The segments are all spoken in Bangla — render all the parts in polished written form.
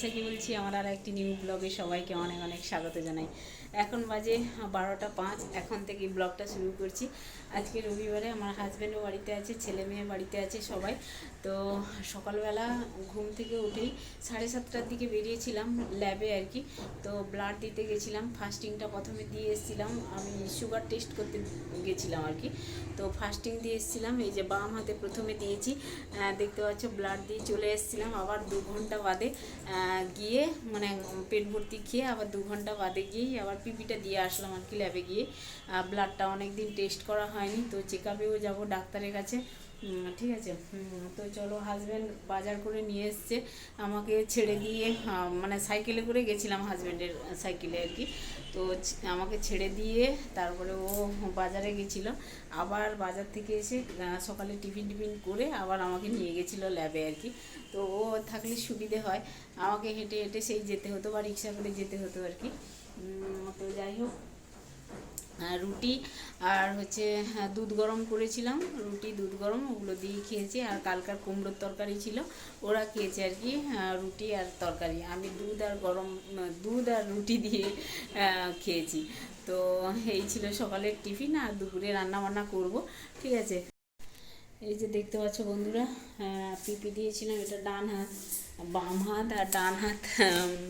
বৈশাখী বলছি। আমার আর একটি নিউ ব্লগে সবাইকে অনেক অনেক স্বাগত জানাই। এখন বাজে 12টা 5। এখন থেকে ব্লগটা শুরু করছি। আজকে রবিবারে আমার হাজব্যান্ডও বাড়িতে আছে, ছেলে মেয়ে বাড়িতে আছে সবাই। তো সকালবেলা ঘুম থেকে উঠেই 7:30টার দিকে বেরিয়েছিলাম ল্যাবে আর কি। তো ব্লাড দিতে গেছিলাম। ফাস্টিংটা প্রথমে দিয়ে এসেছিলাম, আমি সুগার টেস্ট করতে গেছিলাম আর কি। তো ফাস্টিং দিয়ে এসেছিলাম, এই যে বাম হাতে প্রথমে দিয়েছি, দেখতে পাচ্ছ ব্লাড দিয়ে চলে এসেছিলাম। আবার 2 ঘন্টা বাদে গিয়ে মানে পেট ভর্তি খেয়ে আবার 2 ঘন্টা বাদে গিয়েই আবার পিপিটা দিয়ে আসলাম আর কি ল্যাবে গিয়ে। ব্লাডটা অনেক দিন টেস্ট করা হয়নি, তো চেক আপেও যাবো ডাক্তারের কাছে। ঠিক আছে। তো চলো, হাজব্যান্ড বাজার করে নিয়ে এসছে, আমাকে ছেড়ে দিয়ে, মানে সাইকেলে করে গেছিলাম হাজব্যান্ডের সাইকেলে আর কি। তো আমাকে ছেড়ে দিয়ে তারপরে ও বাজারে গেছিলো। আবার বাজার থেকে এসে সকালে টিফিন টিফিন করে আবার আমাকে নিয়ে গেছিলো ল্যাবে আর কি। তো ও থাকলে সুবিধে হয়, আমাকে হেঁটে হেঁটে সেই যেতে হতো বা রিক্সা করে যেতে হতো আর কি। তো যাই হোক, রুটি আর হচ্ছে দুধ গরম করেছিলাম, রুটি দুধ গরম ওগুলো দিয়ে খেয়েছি। আর কালকার কুমড়োর তরকারি ছিল, ওরা খেয়েছে আর কি রুটি আর তরকারি। আমি দুধ আর রুটি দিয়ে খেয়েছি। তো এই ছিল সকালের টিফিন, আর দুপুরে রান্না বান্না করব। ঠিক আছে। এই যে দেখতে পাচ্ছ বন্ধুরা, পিপি দিয়েছিলাম, এটা ডান হাত, বাম হাত আর ডান হাত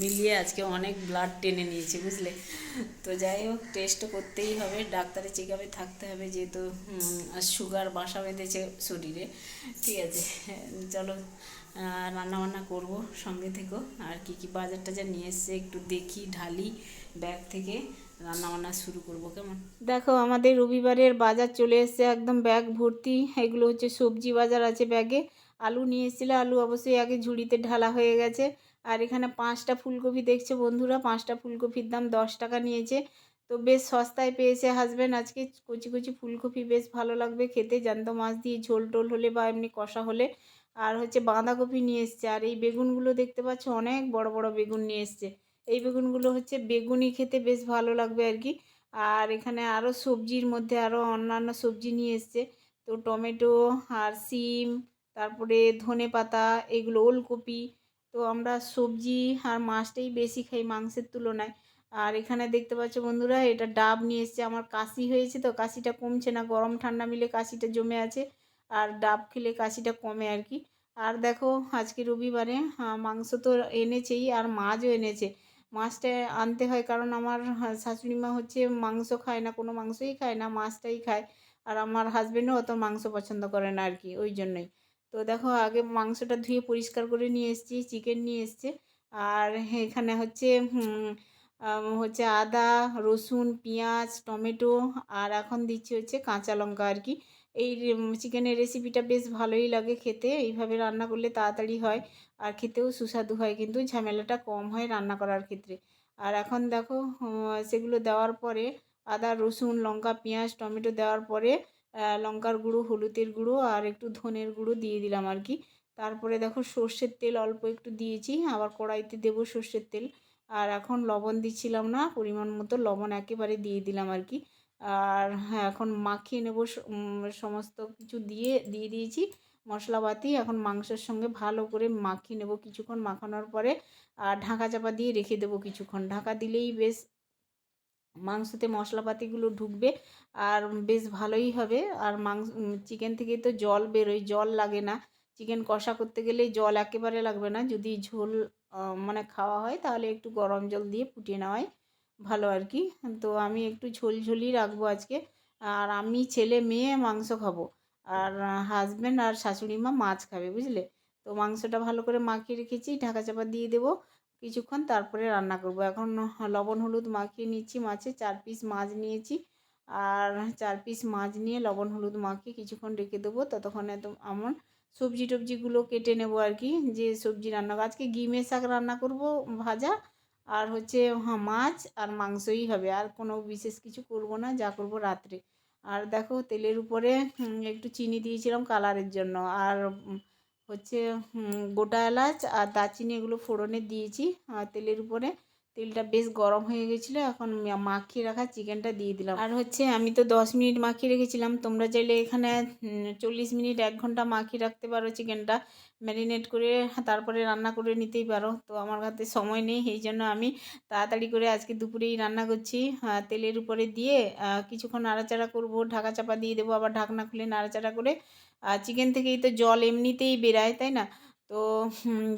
মিলিয়ে আজকে অনেক ব্লাড টেনে নিয়েছে বুঝলে। তো যাই হোক, টেস্ট করতেই হবে, ডাক্তারের চেক আপে থাকতে হবে, যেহেতু সুগার বাসা বেঁধেছে শরীরে। ঠিক আছে, চলো রান্না বান্না করবো, সঙ্গে থেকো। আর কি কি বাজার টাজার নিয়ে এসছে একটু দেখি, ঢালি ব্যাগ থেকে, রান্না বান্না শুরু করবো। কেমন? দেখো, আমাদের রবিবারের বাজার চলে এসছে, একদম ব্যাগ ভর্তি। এগুলো হচ্ছে সবজি বাজার আছে ব্যাগে। আলু নিয়ে এসেছিল, আলু অবশ্যই আগে ঝুড়িতে ঢালা হয়ে গেছে। আর এখানে 5টা ফুলকপি দেখছে বন্ধুরা, 5টা ফুলকপির দাম 10 টাকা নিয়েছে। তো বেশ সস্তায় পেয়েছে হাজব্যান্ড আজকে। কচি কচি ফুলকপি বেশ ভালো লাগবে খেতে, জ্যান্ত মাছ দিয়ে ঝোল টোল হলে বা এমনি কষা হলে। আর হচ্ছে বাঁধাকপি নিয়ে এসছে। আর এই বেগুনগুলো দেখতে পাচ্ছ, অনেক বড় বড় বেগুন নিয়ে এসছে। এই বেগুনগুলো হচ্ছে বেগুনি খেতে বেশ ভালো লাগবে আর কি। আর এখানে আরও সবজির মধ্যে আরও অন্যান্য সবজি নিয়ে এসছে। তো টমেটো আর সিম, তারপরে ধনে পাতা, এগুলো ওলকপি। তো আমরা সবজি আর মাছটাই বেশি খাই মাংসের তুলনায়। আর এখানে দেখতে পাচ্ছ বন্ধুরা, এটা ডাব নিয়ে এসছে। আমার কাশি হয়েছে, তো কাশিটা কমছে না, গরম ঠান্ডা মিলে কাশিটা জমে আছে। আর ডাব খেলে কাশিটা কমে আর কি। আর দেখো, আজকে রবিবারে মাংস তো এনেছেই, আর মাছও এনেছে। মাছটা আনতে হয় কারণ আমার শাশুড়ি মা হচ্ছে মাংস খায় না, কোনো মাংসই খায় না, মাছটাই খায়। আর আমার হাজবেন্ডও অত মাংস পছন্দ করে না আর কি, ওই জন্যই। তো দেখো, আগে মাংসটা ধুয়ে পরিষ্কার করে নিয়ে এসেছি, চিকেন নিয়ে এসছে। আর এখানে হচ্ছে হচ্ছে আদা, রসুন, পেঁয়াজ, টমেটো, আর এখন দিচ্ছি হচ্ছে কাঁচা লঙ্কা আর কি। এই চিকেনের রেসিপিটা বেশ ভালোই লাগে খেতে, এইভাবে রান্না করলে তাড়াতাড়ি হয়। আর খেতেও সুস্বাদু হয়, কিন্তু ঝামেলাটা কম হয় রান্না করার ক্ষেত্রে। আর এখন দেখো, সেগুলো দেওয়ার পরে আদা, রসুন, লঙ্কা, পেঁয়াজ, টমেটো দেওয়ার পরে লঙ্কার গুঁড়ো, হলুদের গুঁড়ো আর একটু ধনের গুঁড়ো দিয়ে দিলাম আর কি। তারপরে দেখো, সর্ষের তেল অল্প একটু দিয়েছি, আবার কড়াইতে দেবো সর্ষের তেল। আর এখন লবণ দিচ্ছিলাম না, পরিমাণ মতো লবণ একেবারে দিয়ে দিলাম আর কি। আর হ্যাঁ, এখন মাখিয়ে নেব, সমস্ত কিছু দিয়ে দিয়ে দিয়েছি মশলাপাতি। এখন মাংসের সঙ্গে ভালো করে মাখিয়ে নেব কিছুক্ষণ, মাখানোর পরে আর ঢাকা চাপা দিয়ে রেখে দেবো কিছুক্ষণ। ঢাকা দিলেই বেশ মাংসতে মশলাপাতিগুলো ঢুকবে, আর বেশ ভালোই হবে। আর চিকেন থেকে তো জল বেরোয়, জল লাগে না। চিকেন কষা করতে গেলে জল একেবারে লাগবে না, যদি ঝোল মানে খাওয়া হয় তাহলে একটু গরম জল দিয়ে ফুটিয়ে নেওয়াই ভালো আর কি। তো আমি একটু ঝোলঝোলই রাখবো আজকে। আর আমি, ছেলে মেয়ে মাংস খাবো, আর হাজব্যান্ড আর শাশুড়ি মা মাছ খাবে বুঝলে। তো মাংসটা ভালো করে মাখিয়ে রেখেছি, ঢাকা চাপা দিয়ে দেবো কিছুক্ষণ, তারপরে রান্না করব। এখন লবণ হলুদ মাখিয়ে নিচ্ছি মাছে, 4 পিস মাছ নিয়েছি। আর 4 পিস মাছ নিয়ে লবণ হলুদ মাখিয়ে কিছুক্ষণ রেখে দেবো। ততক্ষণে তো আমার সবজি টবজিগুলো কেটে নেব আর কি, যে সবজি রান্না আজকে গিমের শাক রান্না করব, ভাজা। আর হচ্ছে মাছ আর মাংসই হবে, আর কোনো বিশেষ কিছু করব না, যা করব রাত্রে। আর দেখো, তেলের উপরে একটু চিনি দিয়েছিলাম কালারের জন্য। আর হচ্ছে গোটা এলাচ আর দারচিনি, এগুলো ফোড়নে দিয়েছি আর তেলের উপরে। তেলটা বেশ গরম হয়ে গেছিলো, এখন মাখিয়ে রাখা চিকেনটা দিয়ে দিলাম। আর হচ্ছে আমি তো 10 মিনিট মাখিয়ে রেখেছিলাম, তোমরা চাইলে এখানে 40 মিনিট 1 ঘন্টা মাখিয়ে রাখতে পারো চিকেনটা, ম্যারিনেট করে তারপরে রান্না করে নিতেই পারো। তো আমার হাতে সময় নেই, এই জন্য আমি তাড়াতাড়ি করে আজকে দুপুরেই রান্না করছি। তেলের উপরে দিয়ে কিছুক্ষণ নাড়াচাড়া করব, ঢাকা চাপা দিয়ে দেবো, আবার ঢাকনা খুলে নাড়াচাড়া করে। চিকেন থেকেই তো জল এমনিতেই বেরায়, তাই না? তো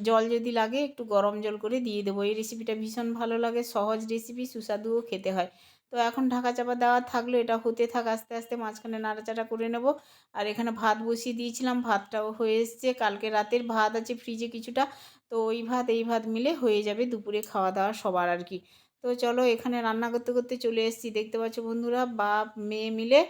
জল যদি লাগে একটু গরম জল করে দিয়ে দেবো। এই রেসিপিটা ভীষণ ভালো লাগে, সহজ রেসিপি, সুস্বাদুও খেতে হয়। তো এখন ঢাকা চাপা দেওয়া থাকলো, এটা হতে থাক আস্তে আস্তে, মাঝখানে নাড়াচাড়া করে নেব। আর এখানে ভাত বসিয়ে দিয়েছিলাম, ভাতটাও হয়ে এসছে, কালকে রাতের ভাত আছে ফ্রিজে কিছুটা, তো ওই ভাত এই ভাত মিলে হয়ে যাবে দুপুরে খাওয়া দাওয়া সবার আর কি। তো চলো এখানে রান্না করতে করতে চলে এসেছি, দেখতে পাচ্ছ বন্ধুরা, বাপ মেয়ে মিলে,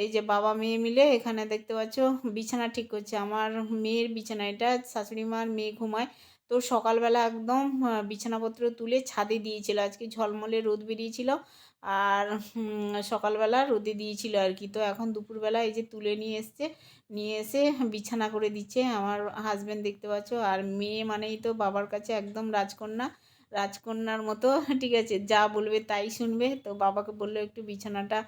এই যে বাবা মেয়ে মিলে এখানে দেখতে পাচ্ছ বিছানা ঠিক করছে। আমার মেয়ের বিছানা এটা, শাশুড়ি মার মেয়ে ঘুমায়। তো সকালবেলা একদম বিছানাপত্র তুলে ছাদে দিয়েছিল, আজকে ঝলমলে রোদ বেরিয়েছিল, আর সকালবেলা রোদে দিয়েছিল আর কি। তো এখন দুপুরবেলা এই যে তুলে নিয়ে এসছে, নিয়ে এসে বিছানা করে দিচ্ছে আমার হাজব্যান্ড, দেখতে পাচ্ছ। আর মেয়ে মানেই তো বাবার কাছে একদম রাজকন্যা, রাজকন্যার মতো, ঠিক আছে, যা বলবে তাই শুনবে। তো বাবাকে বললো একটু বিছানাটা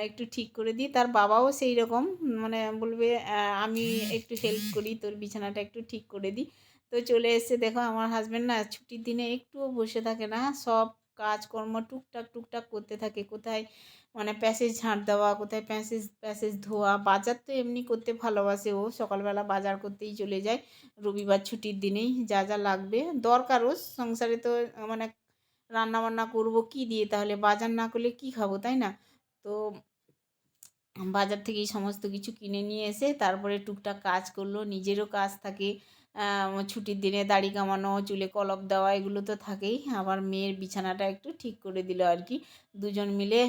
একটু ঠিক করে দিই, তার বাবাও সেই রকম, মানে বলবে আমি একটু হেল্প করি, তোর বিছানাটা একটু ঠিক করে দিই। তো চলে এসে দেখো আমার হাজব্যান্ড না ছুটির দিনে একটুও বসে থাকে না, সব কাজকর্ম টুকটাক টুকটাক করতে থাকে। কোথায় মানে প্যাসেজ ঝাঁট দেওয়া, কোথায় প্যাসেজ প্যাসেজ ধোয়া, বাজার তো এমনি করতে ভালোবাসে ও, সকালবেলা বাজার করতেই চলে যায় রবিবার ছুটির দিনেই, যা যা লাগবে দরকারও সংসারে। তো মানে রান্না বান্না করবো কি দিয়ে, তাহলে বাজার না করলে কি খাবো, তাই না? তো বাজার থেকেই সমস্ত কিছু কিনে নিয়ে এসে তারপরে টুকটাক কাজ করলো, নিজেরও কাজ থাকে, ছুটির দিনে দাড়ি কামানো, চুলে কলপ দেওয়া, এগুলো তো থাকেই। আবার মেয়ের বিছানাটা একটু ঠিক করে দিল আর কি, দুজন মিলে।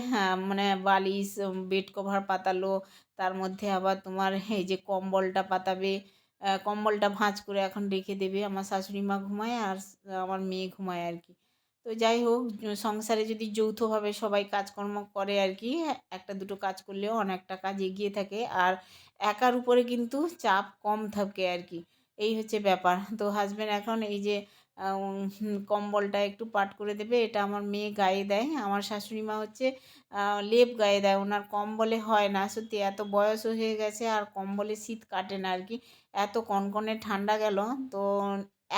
মানে বালিশ বেড কভার পাতালো, তার মধ্যে আবার তোমার এই যে কম্বলটা পাতাবে, কম্বলটা ভাঁজ করে এখন রেখে দেবে। আমার শাশুড়ি মা ঘুমায় আর আমার মেয়ে ঘুমায় আর কি। তো যাই হোক, সংসারে যদি যৌথভাবে সবাই কাজকর্ম করে আর কি, একটা দুটো কাজ করলেও অনেকটা কাজ এগিয়ে থাকে, আর একার উপরে কিন্তু চাপ কম থাকে আর কি, এই হচ্ছে ব্যাপার। তো হাজব্যান্ড এখন এই যে কম্বলটা একটু পাট করে দেবে, এটা আমার মেয়ে গায়ে দেয়। আমার শাশুড়ি মা হচ্ছে লেপ গায়ে দেয়, ওনার কম্বলে হয় না, সত্যি এত বয়সও হয়ে গেছে আর কম্বলে শীত কাটে না আর কি, এত কনকনে ঠান্ডা গেল। তো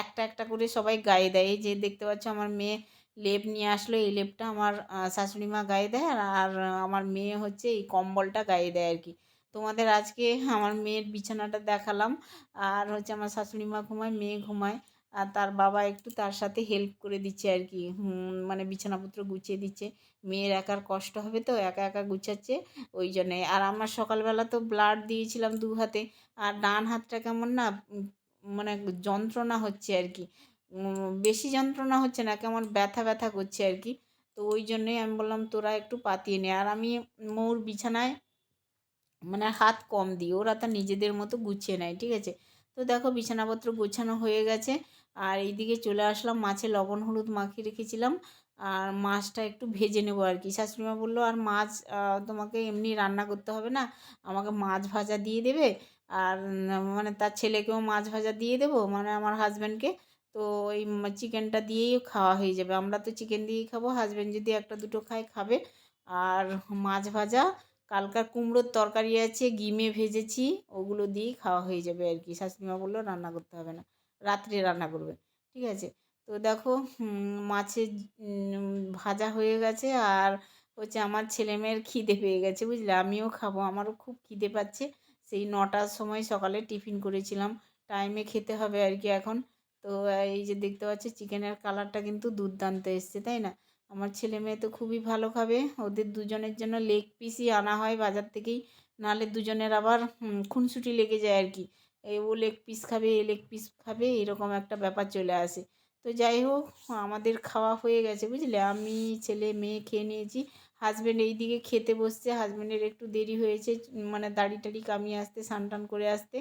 একটা একটা করে সবাই গায়ে দেয়, এই যে দেখতে পাচ্ছ আমার মেয়ে লেপ নিয়ে আসলো, এই লেপটা আমার শাশুড়ি মা গায়ে দেয়, আর আমার মেয়ে হচ্ছে এই কম্বলটা গায়ে দেয় আর কি। তোমাদের আজকে আমার মেয়ের বিছানাটা দেখালাম, আর হচ্ছে আমার শাশুড়ি মা ঘুমায়, মেয়ে ঘুমায়, আর তার বাবা একটু তার সাথে হেল্প করে দিচ্ছে আর কি, মানে বিছানাপত্র গুছিয়ে দিচ্ছে। মেয়ের একার কষ্ট হবে তো, একা একা গুছাচ্ছে, ওই জন্যে। আর আমার সকালবেলা তো ব্লাড দিয়েছিলাম 2 হাতে, আর ডান হাতটা কেমন না মানে যন্ত্রণা হচ্ছে আর কি, বেশি যন্ত্রণা হচ্ছে না, কেমন ব্যথা ব্যথা করছে আর কি। তো ওই জন্যই আমি বললাম তোরা একটু পাতিয়ে নে। আর আমি মোর বিছানায় মানে হাত কম দিই, ওরা তো নিজেদের মতো গুছিয়ে নেয়, ঠিক আছে। তো দেখো বিছানাপত্র গোছানো হয়ে গেছে, আর এইদিকে চলে আসলাম, মাছে লবণ হলুদ মাখিয়ে রেখেছিলাম, আর মাছটা একটু ভেজে নেবো আর কি। শাশুড়িমা বললো আর মাছ তোমাকে এমনি রান্না করতে হবে না, আমাকে মাছ ভাজা দিয়ে দেবে, আর মানে তার ছেলেকেও মাছ ভাজা দিয়ে দেবো, মানে আমার হাজব্যান্ডকে। তো ওই চিকেনটা দিয়েই খাওয়া হয়ে যাবে, আমরা তো চিকেন দিয়েই খাবো, হাজব্যান্ড যদি একটা দুটো খায় খাবে। আর মাছ ভাজা, কালকার কুমড়োর তরকারি আছে, গিমে ভেজেছি, ওগুলো দিয়েই খাওয়া হয়ে যাবে আর কি। শাশুড়িমা বললো রান্না করতে হবে না, রাত্রে রান্না করবে, ঠিক আছে। তো দেখো মাছের ভাজা হয়ে গেছে, আর হচ্ছে আমার ছেলেমেয়ের খিদে পেয়ে গেছে, বুঝলে, আমিও খাবো, আমারও খুব খিদে পাচ্ছে। সেই 9টার সময় সকালে টিফিন করেছিলাম, টাইমে খেতে হবে আর কি এখন। তো এই যে দেখতে পাচ্ছি চিকেনের কালারটা কিন্তু দুর্দান্ত এসছে, তাই না? আমার ছেলে মেয়ে তো খুবই ভালো খাবে, ওদের দুজনের জন্য লেগ পিসই আনা হয় বাজার থেকেই, নাহলে দুজনের আবার খুনসুটি লেগে যায় আর কি, ও লেগ পিস খাবে এ লেগ পিস খাবে, এরকম একটা ব্যাপার চলে আসে। তো যাই হোক, আমাদের খাওয়া হয়ে গেছে, বুঝলে, আমি ছেলে মেয়ে খেয়ে নিয়েছি। হাজব্যান্ড এই দিকে খেতে বসছে, হাজব্যান্ডের একটু দেরি হয়েছে, মানে দাড়ি টাড়ি কামিয়ে আসতে, স্নান টান করে আসতে,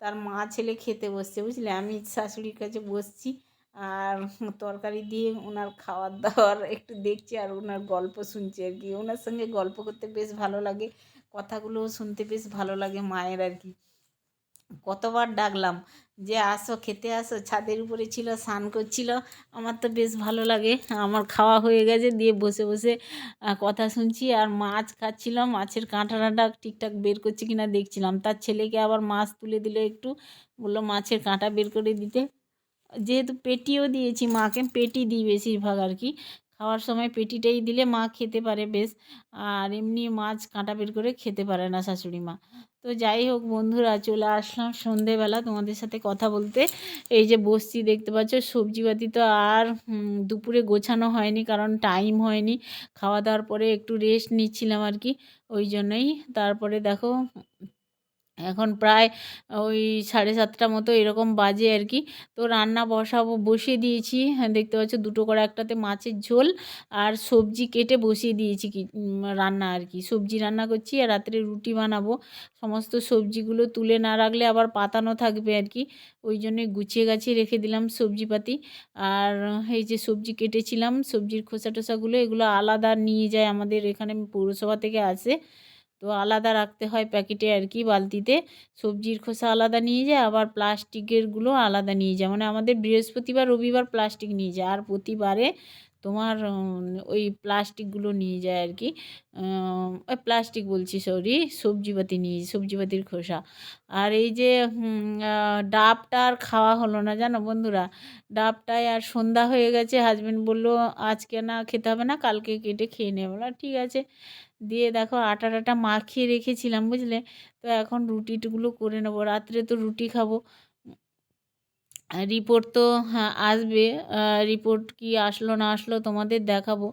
তার মা ছেলে খেতে বসছে, বুঝলে, আমি শাশুড়ির কাছে বসছি, আর তরকারি দিয়ে ওনার খাওয়ার দাওয়ার একটু দেখছি, আর ওনার গল্প শুনছি আর কি। ওনার সঙ্গে গল্প করতে বেশ ভালো লাগে, কথাগুলোও শুনতে বেশ ভালো লাগে মায়ের আর কি। কতবার ডাকলাম, যে আসো খেতে আসো, ছাদের উপরে ছিল, স্নান করছিল। আমার তো বেশ ভালো লাগে। আমার খাওয়া হয়ে গেছে, দিয়ে বসে বসে কথা শুনছি আর মাছ খাচ্ছিলাম। মাছের কাঁটা টাঁটা ঠিকঠাক বের করছে কিনা দেখছিলাম। তার ছেলেকে আবার মাছ তুলে দিল, একটু বললো মাছের কাঁটা বের করে দিতে। যেহেতু পেটিও দিয়েছি মাকে, পেটি দিই বেশিরভাগ আর কি। খাওয়ার সময় পেটিটাই দিলে মা খেতে পারে বেশ। আর এমনি মাছ কাঁটা বের করে খেতে পারে না শাশুড়ি মা। তো যাই হোক বন্ধুরা, চলে আসলাম সন্ধেবেলা তোমাদের সাথে কথা বলতে। এই যে বসছি দেখতে পাচ্ছ, সবজিপাতি তো আর দুপুরে গোছানো হয়নি, কারণ টাইম হয়নি। খাওয়া দাওয়ার পরে একটু রেস্ট নিচ্ছিলাম আর কি, ওই জন্যই। তারপরে দেখো এখন প্রায় ওই 7:30 মতো এরকম বাজে আর কি। তো রান্না বসিয়ে দিয়েছি। হ্যাঁ, দেখতে পাচ্ছ দুটো করে, একটাতে মাছের ঝোল আর সবজি কেটে বসিয়ে দিয়েছি কি রান্না আর কি। সবজি রান্না করছি আর রাত্রে রুটি বানাবো। সমস্ত সবজিগুলো তুলে না রাখলে আবার পাতানো থাকবে আর কি, ওই জন্যে গুছিয়ে গাছিয়ে রেখে দিলাম সবজিপাতি। আর এই যে সবজি কেটেছিলাম, সবজির খোসা টোসাগুলো এগুলো আলাদা নিয়ে যায়, আমাদের এখানে পৌরসভা থেকে আসে। তো আলাদা রাখতে হয় প্যাকেটে আর কি, বালতিতে। সবজির খোসা আলাদা নিয়ে যায়, আবার প্লাস্টিকেরগুলো আলাদা নিয়ে যায়। মানে আমাদের বৃহস্পতিবার রবিবার প্লাস্টিক নিয়ে যায়, আর প্রতিবারে তোমার ওই প্লাস্টিকগুলো নিয়ে যায় আর কি। ওই প্লাস্টিক বলছি, সরি, সবজিপাতি নিয়ে, সবজিপাতির খোসা। আর এই যে ডাবটা আর খাওয়া হলো না জানো বন্ধুরা। ডাবটায় আর সন্ধ্যা হয়ে গেছে, হাজব্যান্ড বলল আজকে না খেতে হবে না, কালকে কেটে খেয়ে নেবে। বললাম ঠিক আছে। দিয়ে দেখো আটা টাটা মাখিয়ে রেখেছিলাম বুঝলে। তো এখন রুটিগুলো করে নেবো, রাত্রে তো রুটি খাবো। রিপোর্ট তো হ্যাঁ আসবে। রিপোর্ট কি আসলো না আসলো তোমাদের দেখাবো।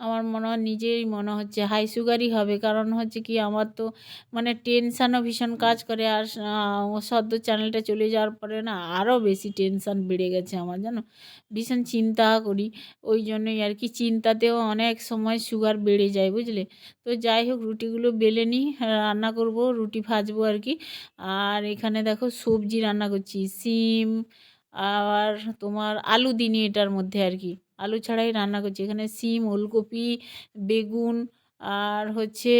আমার মনে হয়, নিজেই মনে হচ্ছে হাই সুগারই হবে, কারণ হচ্ছে কি আমার তো মানে টেনশানও ভীষণ কাজ করে। আর সদ্য চ্যানেলটা চলে যাওয়ার পরে না আরও বেশি টেনশান বেড়ে গেছে আমার, জানো। ভীষণ চিন্তা করি, ওই জন্যই আর কি। চিন্তাতেও অনেক সময় সুগার বেড়ে যায় বুঝলে। তো যাই হোক, রুটিগুলো বেলে নিই, রান্না করব, রুটি ভাজবো আর কি। আর এখানে দেখো সবজি রান্না করছি, সিম আর তোমার আলু দিইনি এটার মধ্যে আর কি। আলু ছাড়াই রান্না করছি। এখানে সিম, ওলকপি, বেগুন আর হচ্ছে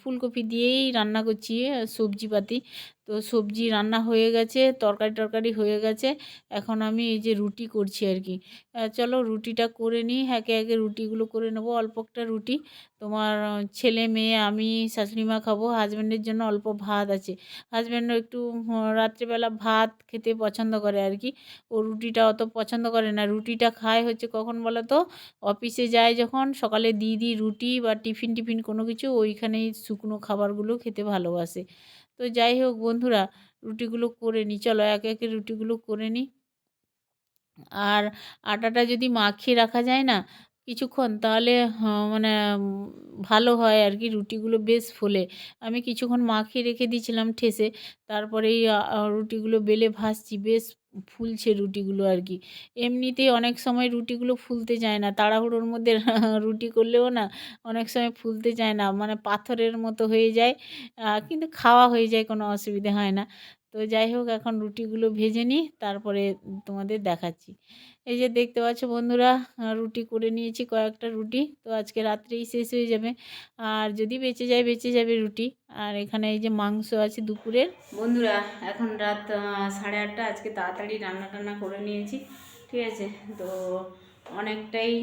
ফুলকপি দিয়েই রান্না করছি সবজিপাতি। তো সবজি রান্না হয়ে গেছে, তরকারি টরকারি হয়ে গেছে। এখন আমি এই যে রুটি করছি আর কি। চলো রুটিটা করে নিই, একে একে রুটিগুলো করে নেবো। অল্প একটা রুটি, তোমার ছেলে মেয়ে আমি শাশুড়ি মা খাবো। হাজব্যান্ডের জন্য অল্প ভাত আছে। হাজব্যান্ডও একটু রাত্রিবেলা ভাত খেতে পছন্দ করে আর কি। ও রুটিটা অত পছন্দ করে না। রুটিটা খায় হচ্ছে কখন বলো তো, অফিসে যায় যখন, সকালে দিই রুটি বা টিফিন টিফিন কোনো কিছু, ওইখানেই শুকনো খাবারগুলো খেতে ভালোবাসে। তো যাই হোক বন্ধুরা, রুটিগুলো করে নিই, চলো একে একে রুটিগুলো করে নিই। আর আটাটা যদি মাখিয়ে রাখা যায় না কিছুক্ষণ, তাহলে মানে ভালো হয় আর কি, রুটিগুলো বেশ ফোলে। আমি কিছুক্ষণ মাখিয়ে রেখে দিয়েছিলাম ঠেসে, তারপরে এই রুটিগুলো বেলে ভাজছি, বেশ ফুলছে রুটিগুলো আর কি। এমনিতেই অনেক সময় রুটিগুলো ফুলতে চায় না, তাড়াহুড়োর মধ্যে রুটি করলেও না অনেক সময় ফুলতে চায় না, মানে পাথরের মতো হয়ে যায়। কিন্তু খাওয়া হয়ে যায়, কোনো অসুবিধা হয় না। তো যাই হোক, এখন রুটিগুলো ভেজে নিই, তারপরে তোমাদের দেখাচ্ছি। এই যে দেখতে পাচ্ছ বন্ধুরা, রুটি করে নিয়েছি কয়েকটা রুটি, তো আজকে রাত্রেই শেষ হয়ে যাবে। আর যদি বেঁচে যাবে রুটি। আর এখানে এই যে মাংস আছে দুপুরের। বন্ধুরা এখন রাত 8:30, আজকে তাড়াতাড়ি রান্না টান্না করে নিয়েছি, ঠিক আছে। তো অনেকটাই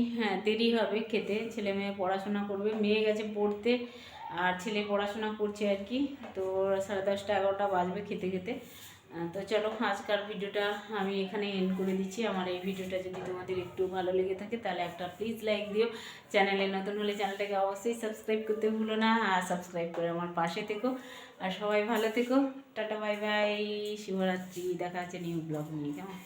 দেরি হবে খেতে, ছেলে মেয়ে পড়াশোনা করবে, মেয়ে গেছে পড়তে আর ছেলে পড়াশোনা করছে আর কি। তো 10:30 11টা বাজবে খেতে খেতে। তো চলো আজকাল ভিডিওটা আমি এখানে এন্ড করে দিচ্ছি। আমার এই ভিডিওটা যদি তোমাদের একটু ভালো লেগে থাকে তাহলে একটা প্লিজ লাইক দিও। চ্যানেলে নতুন হলে চ্যানেলটাকে অবশ্যই সাবস্ক্রাইব করতে ভুলো না, আর সাবস্ক্রাইব করে আমার পাশে থেকো। আর সবাই ভালো থেকো, টাটা বাই বাই, শুভরাত্রি, দেখা আছে নিউ ব্লগ নিয়ে, কেমন।